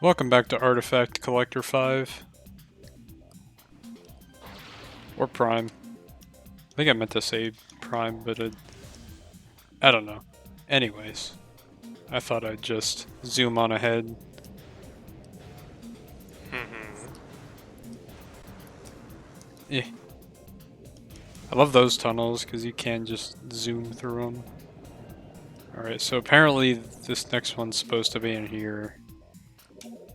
Welcome back to Artifact Collector 5. Or Prime. I think I meant to say Prime, but I don't know. Anyways, I thought I'd just zoom on ahead. Eh. I love those tunnels because you can just zoom through them. Alright, so apparently this next one's supposed to be in here.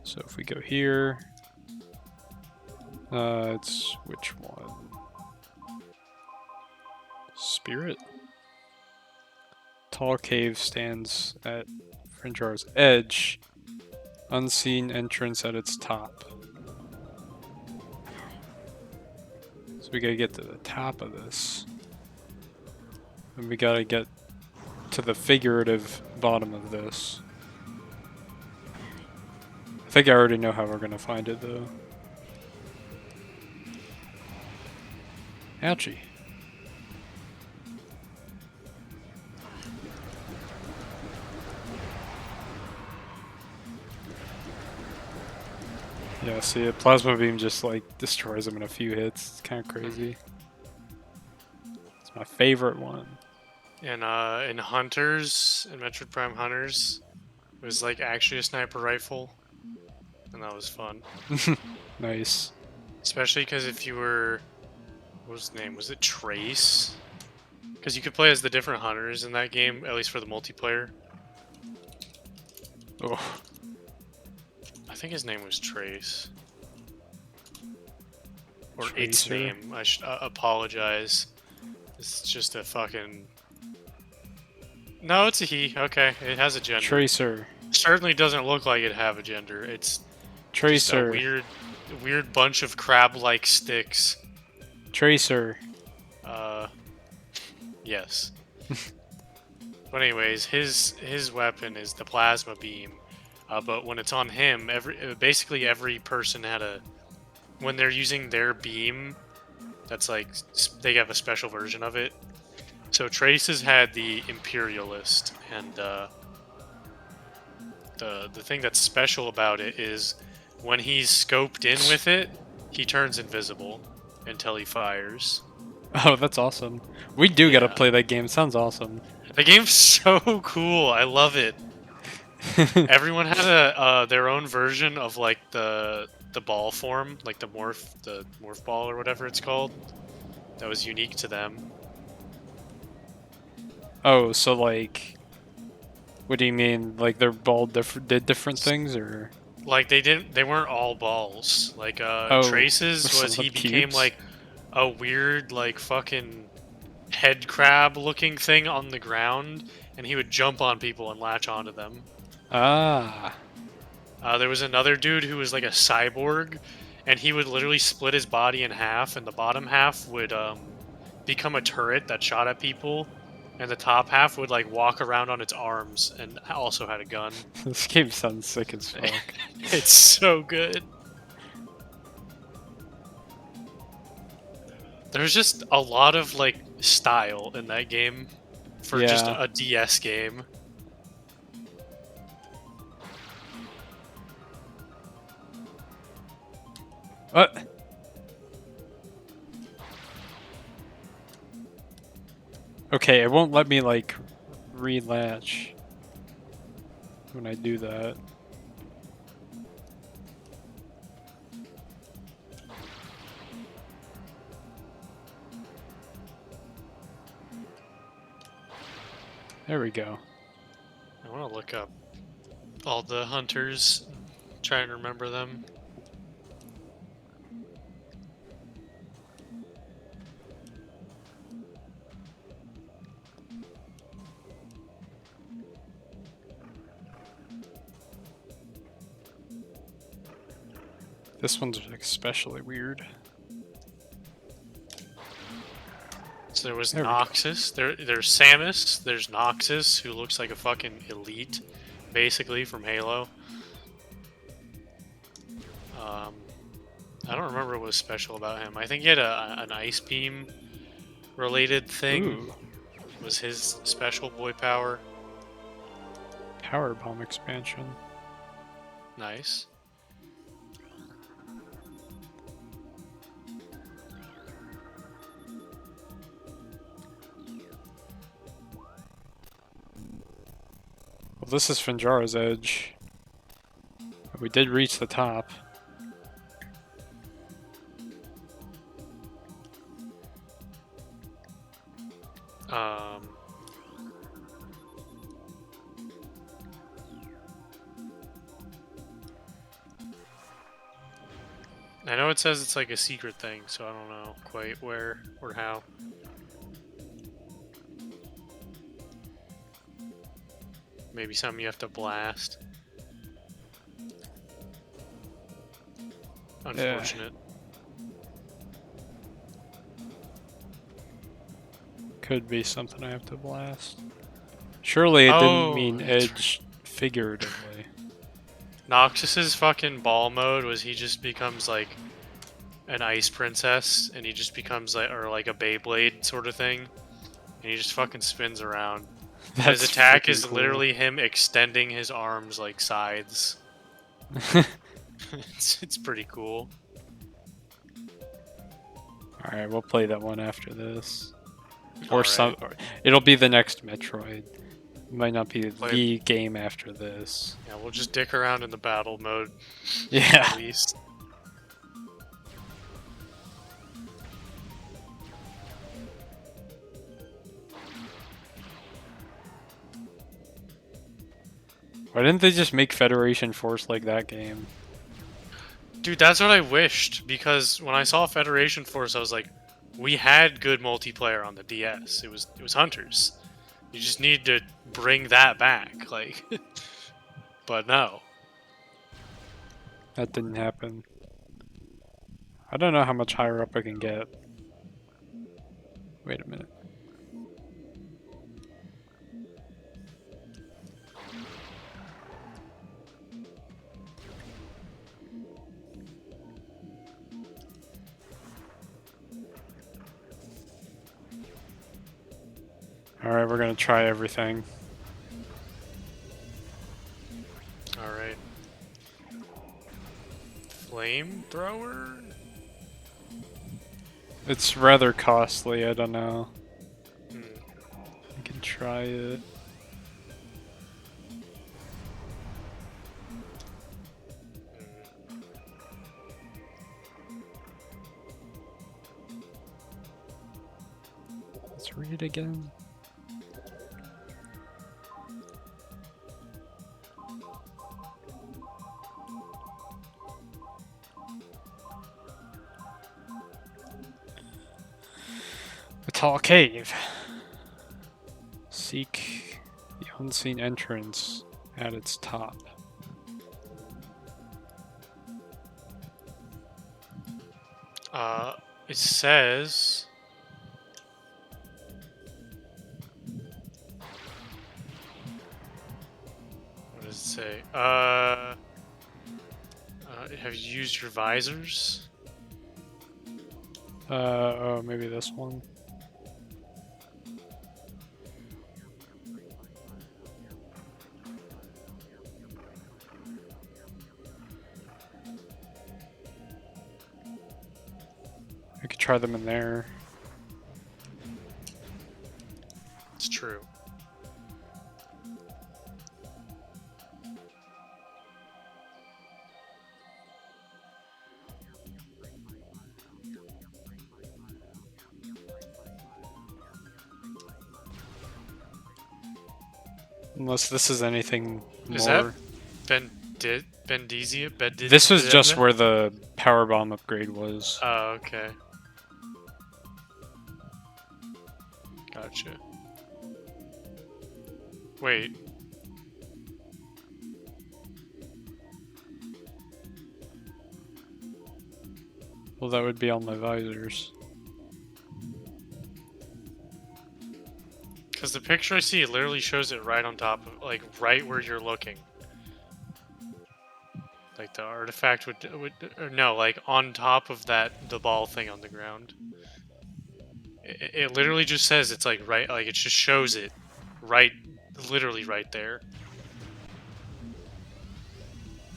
So if we go here, it's which one? Spirit? Tall cave stands at Frinjar's edge. Unseen entrance at its top. So we gotta get to the top of this. And we gotta get to the figurative bottom of this. I think I already know how we're gonna find it though. Ouchie. Yeah, see, a plasma beam just like destroys them in a few hits. It's kind of crazy. It's my favorite one. In Hunters, in Metroid Prime Hunters, it was like actually a sniper rifle, and that was fun. Nice. Especially because if you were, what was his name? Was it Trace? Because you could play as the different hunters in that game, at least for the multiplayer. Oh, I think his name was Trace. Or its Tracer. name. I should apologize. It's just a fucking. No, it's a he. Okay, it has a gender. Tracer. Certainly doesn't look like it have a gender. It's just a Tracer. weird bunch of crab-like sticks. Tracer. Yes. But anyways, his weapon is the plasma beam. But when it's on him, basically every person had a, when they're using their beam, that's like they have a special version of it. So Trace's had the Imperialist, and the thing that's special about it is when he's scoped in with it, he turns invisible until he fires. Oh, that's awesome. We do gotta Yeah. play that game. It sounds awesome. The game's so cool. I love it. Everyone had their own version of like the ball form, like the morph ball or whatever it's called. That was unique to them. Oh, so like, what do you mean? Like they're all did different things, or? Like they weren't all balls. Like Oh, Trace's some was of he them became cubes. like a weird like fucking head crab looking thing on the ground, and he would jump on people and latch onto them. Ah. There was another dude who was like a cyborg, and he would literally split his body in half, and the bottom half would become a turret that shot at people, and the top half would like walk around on its arms and also had a gun. This game sounds sick as fuck. It's so good. There's just a lot of like style in that game for just Yeah. a DS game. What? Okay, it won't let me like relatch when I do that. There we go. I want to look up all the hunters, try and remember them. This one's especially weird. So there was There we go. Noxus, there's Samus, there's Noxus, who looks like a fucking elite, basically, from Halo. I don't remember what was special about him. I think he had an ice beam related thing. Ooh. Was his special boy power. Power bomb expansion. Nice. Well, this is Finjara's Edge. We did reach the top. I know it says it's like a secret thing, so I don't know quite where or how. Maybe something you have to blast. Unfortunate. Could be something I have to blast. Surely it didn't mean edge figuratively. Noxus's fucking ball mode was he just becomes like an ice princess, and he just becomes like, or like a Beyblade sort of thing, and he just fucking spins around. And his attack is cool. literally him extending his arms like scythes. It's pretty cool. Alright, we'll play that one after this. Or it'll be the next Metroid. It might not be the game after this. Yeah, we'll just dick around in the battle mode. Yeah. At least. Why didn't they just make Federation Force like that game? Dude, that's what I wished, because when I saw Federation Force, I was like, we had good multiplayer on the DS. It was Hunters. You just need to bring that back, like. But no. That didn't happen. I don't know how much higher up I can get. Wait a minute. Alright, we're gonna try everything. Alright. Flamethrower? It's rather costly, I don't know. Hmm. I can try it. Let's read it again. A tall cave. Seek the unseen entrance at its top. It says... What does it say? Have you used your visors? Oh, maybe this one. I could try them in there. It's true. Unless this is anything Is more. that Bendizia? This was just where the power bomb upgrade was. Oh, okay. Gotcha. Wait. Well, that would be on my visors. Because the picture I see, it literally shows it right on top of, like, right where you're looking. Like, the artifact would or no, like, on top of that, the ball thing on the ground. It literally just says it's, like, right, like, it just shows it right, literally right there.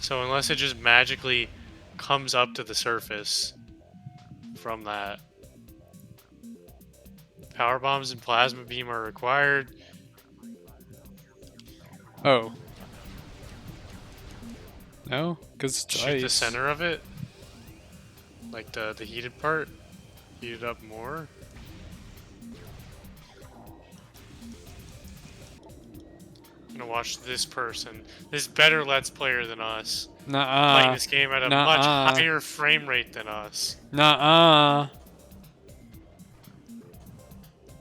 So unless it just magically comes up to the surface from that. Power bombs and plasma beam are required. Oh, No, because it's Shoot the ice. center of it, like the heated part. Heat it up more. I'm gonna watch this person, this better Let's Player than us, playing Nuh-uh. this game at a much Nuh-uh. higher frame rate than us. Nuh-uh.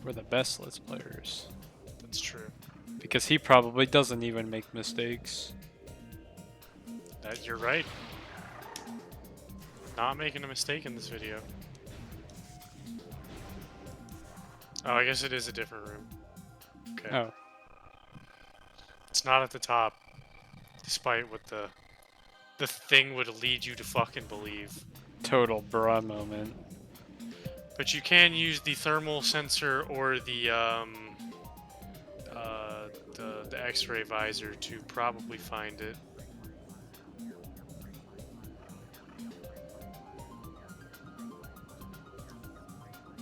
We're the best Let's Players. That's true. Because he probably doesn't even make mistakes. That you're right. Not making a mistake in this video. Oh, I guess it is a different room. Okay. Oh. It's not at the top, despite what the thing would lead you to fucking believe. Total bruh moment. But you can use the thermal sensor or the X-ray visor to probably find it.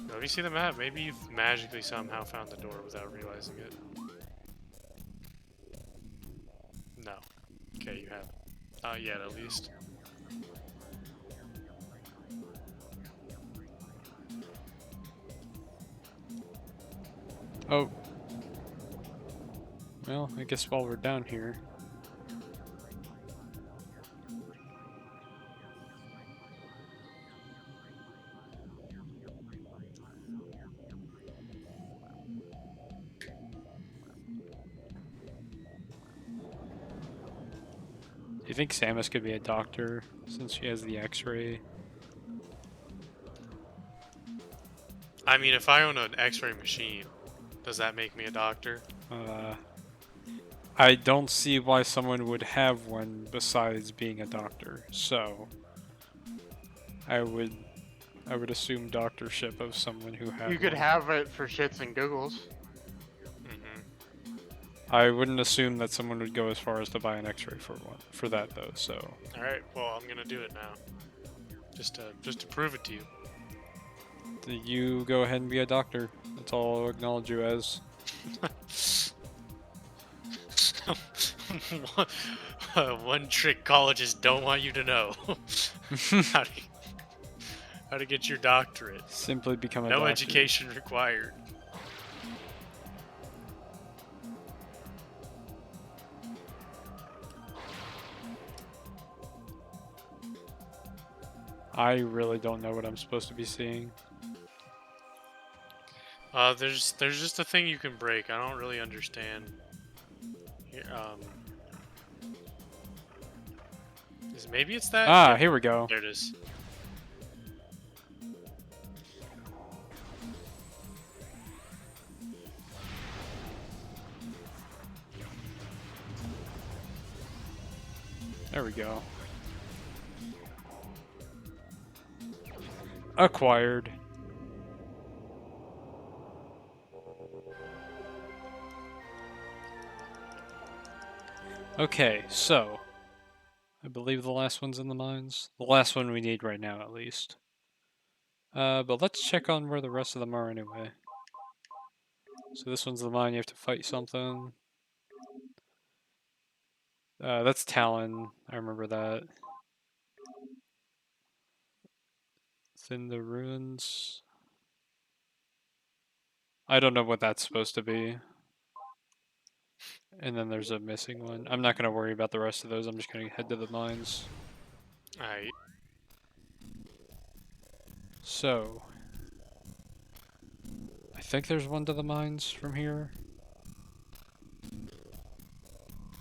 Let me see the map. Maybe you've magically somehow found the door without realizing it. No. Okay, you haven't. Not yet, at least. Oh. Well, I guess while we're down here. Do you think Samus could be a doctor since she has the X-ray? I mean, if I own an X-ray machine, does that make me a doctor? I don't see why someone would have one besides being a doctor. So, I would assume doctorship of someone who had You could one. have it for shits and giggles. I wouldn't assume that someone would go as far as to buy an X-ray for that though. So, All right. Well, I'm gonna do it now, just to prove it to you. you go ahead and be a doctor. That's all I'll acknowledge you as. One trick colleges don't want you to know. how, to, how to get your doctorate. Simply become a No doctor. education required. I really don't know what I'm supposed to be seeing. There's just a thing you can break. I don't really understand. Here, maybe it's that? Ah, Yeah, here we go. there it is. There we go. Acquired. Okay, so I believe the last one's in the mines. The last one we need right now, at least. But let's check on where the rest of them are anyway. So this one's the mine, you have to fight something. That's Talon, I remember that. It's in the ruins. I don't know what that's supposed to be. And then there's a missing one. I'm not going to worry about the rest of those, I'm just going to head to the mines. Alright. So, I think there's one to the mines from here.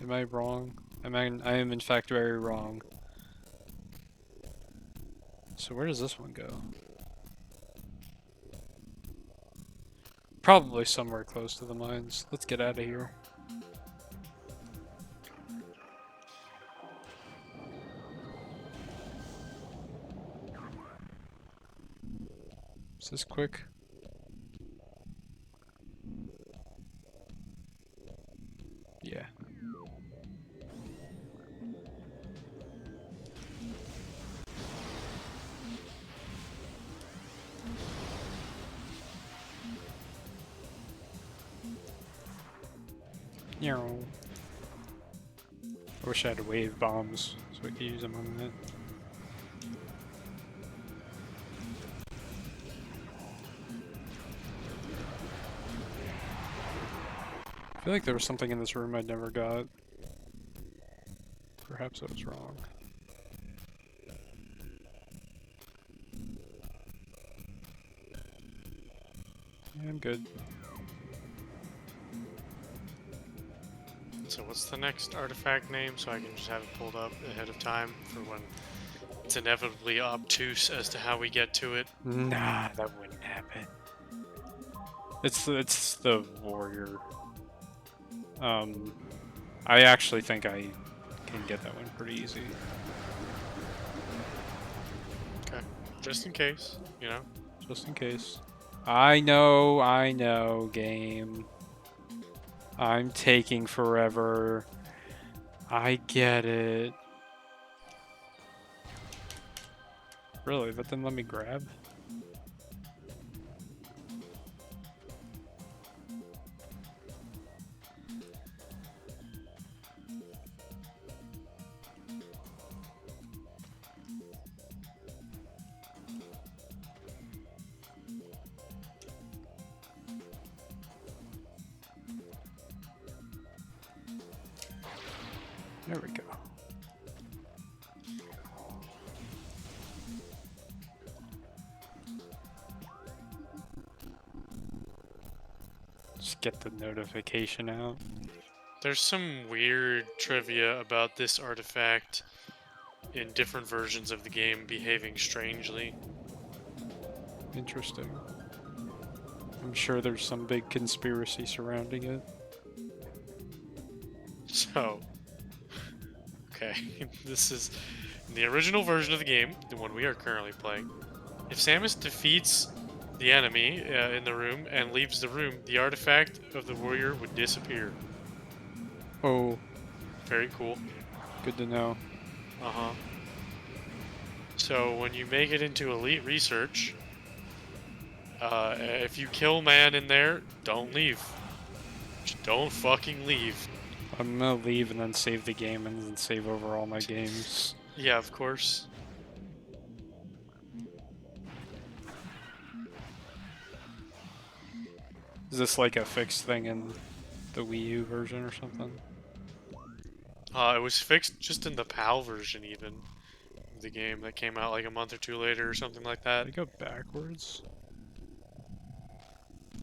Am I wrong? I am in fact very wrong. So where does this one go? Probably somewhere close to the mines. Let's get out of here. Is this quick? Yeah. I wish I had wave bombs so we can use them on that. I feel like there was something in this room I never got. Perhaps I was wrong. Yeah, I'm good. So what's the next artifact name so I can just have it pulled up ahead of time for when it's inevitably obtuse as to how we get to it? Nah, that wouldn't happen. It's the warrior. I actually think I can get that one pretty easy. Okay. Just in case, you know? Just in case. I know, game. I'm taking forever. I get it. Really? That didn't let me grab? There we go. Just get the notification out. There's some weird trivia about this artifact in different versions of the game behaving strangely. Interesting. I'm sure there's some big conspiracy surrounding it. So, okay, this is in the original version of the game, the one we are currently playing. If Samus defeats the enemy in the room and leaves the room, the artifact of the warrior would disappear. Oh, Very cool. good to know. Uh-huh. So when you make it into Elite Research, if you kill man in there, don't leave. Just don't fucking leave. I'm gonna leave and then save the game and then save over all my games. Yeah, of course. Is this like a fixed thing in the Wii U version or something? It was fixed just in the PAL version even. Of the game that came out like a month or two later or something like that. Did I go backwards? I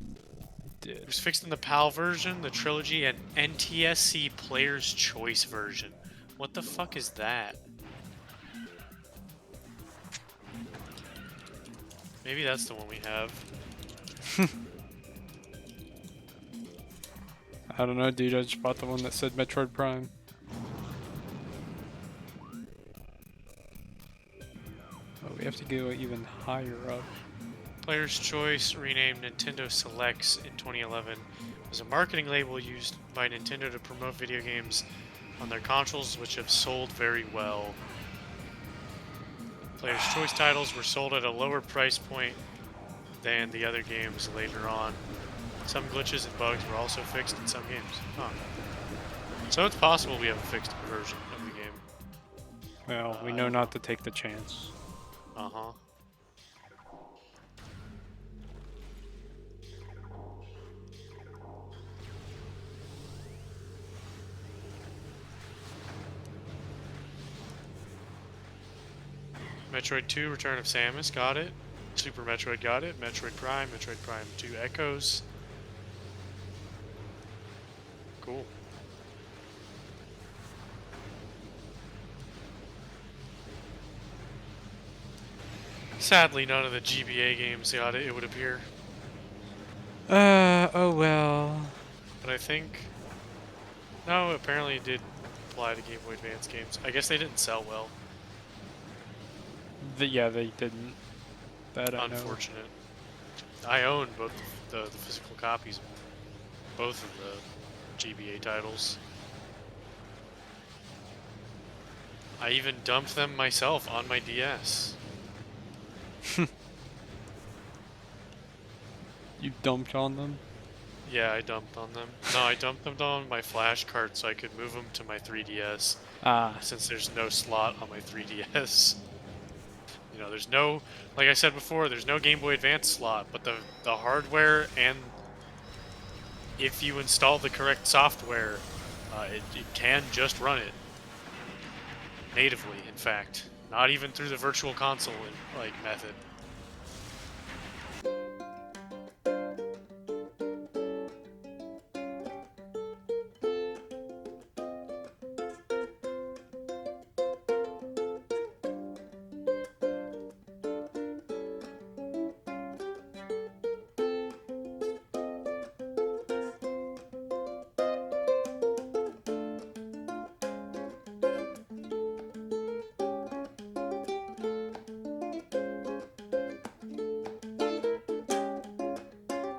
It did. was fixed in the PAL version, the trilogy, and NTSC Player's Choice version. What the fuck is that? Maybe that's the one we have. I don't know, dude. I just bought the one that said Metroid Prime. Oh, we have to go even higher up. Player's Choice, renamed Nintendo Selects in 2011, was a marketing label used by Nintendo to promote video games on their consoles, which have sold very well. Player's Choice titles were sold at a lower price point than the other games later on. Some glitches and bugs were also fixed in some games. Huh. So it's possible we have a fixed version of the game. Well, we know not to take the chance. Uh-huh. Metroid 2, Return of Samus, got it. Super Metroid got it. Metroid Prime 2 Echoes. Cool. Sadly, none of the GBA games got it, it would appear. Oh well. But I think... No, apparently it did apply to Game Boy Advance games. I guess they didn't sell well. Yeah, they didn't. That I know. Unfortunate. I own both the physical copies of both of the GBA titles. I even dumped them myself on my DS. You dumped on them? Yeah, I dumped on them. No, I dumped them on my flash card so I could move them to my 3DS. Ah, Since there's no slot on my 3DS. You know, there's no, like I said before, there's no Game Boy Advance slot, but the hardware, and if you install the correct software, it can just run it natively. In fact, not even through the Virtual Console like method.